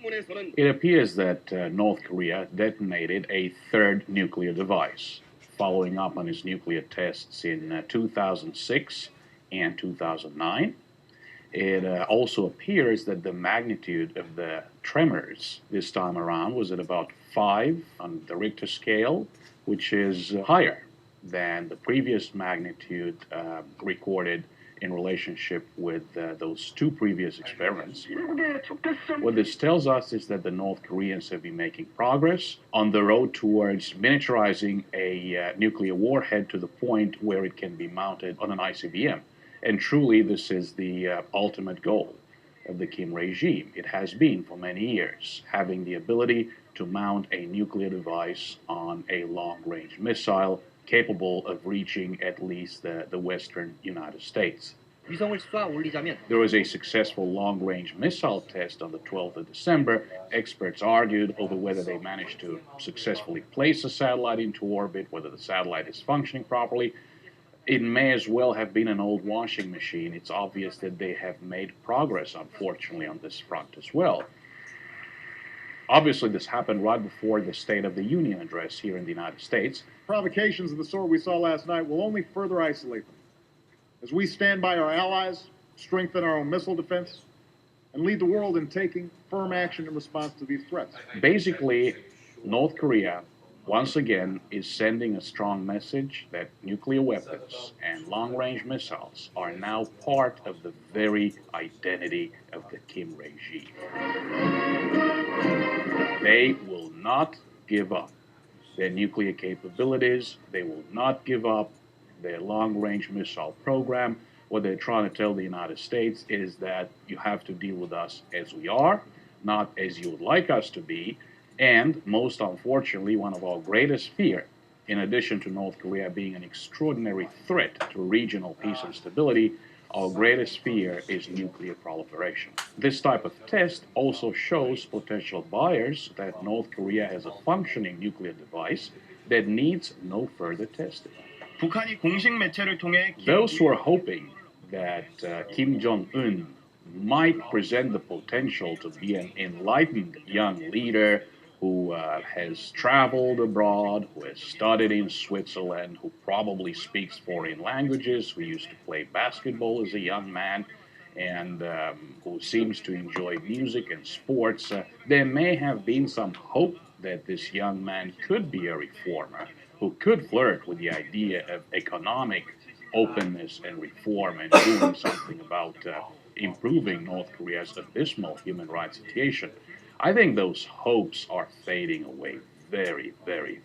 It appears that North Korea detonated a third nuclear device, following up on its nuclear tests in 2006 and 2009. It also appears that the magnitude of the tremors this time around was at about 5 on the Richter scale, which is higher than the previous magnitude recorded in relationship with those two previous experiments. What this tells us is that the North Koreans have been making progress on the road towards miniaturizing a nuclear warhead to the point where it can be mounted on an ICBM. And truly, this is the ultimate goal of the Kim regime. It has been for many years, having the ability to mount a nuclear device on a long-range missile capable of reaching at least the western United States. There was a successful long-range missile test on the 12th of December. Experts argued over whether they managed to successfully place a satellite into orbit, whether the satellite is functioning properly. It may as well have been an old washing machine. It's obvious that they have made progress, unfortunately, on this front as well. Obviously, this happened right before the State of the Union address here in the United States. Provocations of the sort we saw last night will only further isolate them. As we stand by our allies, strengthen our own missile defense, and lead the world in taking firm action in response to these threats. Basically, North Korea, once again, is sending a strong message that nuclear weapons and long-range missiles are now part of the very identity of the Kim regime. They will not give up their nuclear capabilities. They will not give up their long-range missile program. What they're trying to tell the United States is that you have to deal with us as we are, not as you would like us to be. And most unfortunately, one of our greatest fear, in addition to North Korea being an extraordinary threat to regional peace and stability, our greatest fear is nuclear proliferation. This type of test also shows potential buyers that North Korea has a functioning nuclear device that needs no further testing. Those who are hoping that Kim Jong-un might present the potential to be an enlightened young leader who has traveled abroad, who has studied in Switzerland, who probably speaks foreign languages, who used to play basketball as a young man, and who seems to enjoy music and sports, there may have been some hope that this young man could be a reformer, who could flirt with the idea of economic openness and reform and doing something about improving North Korea's abysmal human rights situation. I think those hopes are fading away very, very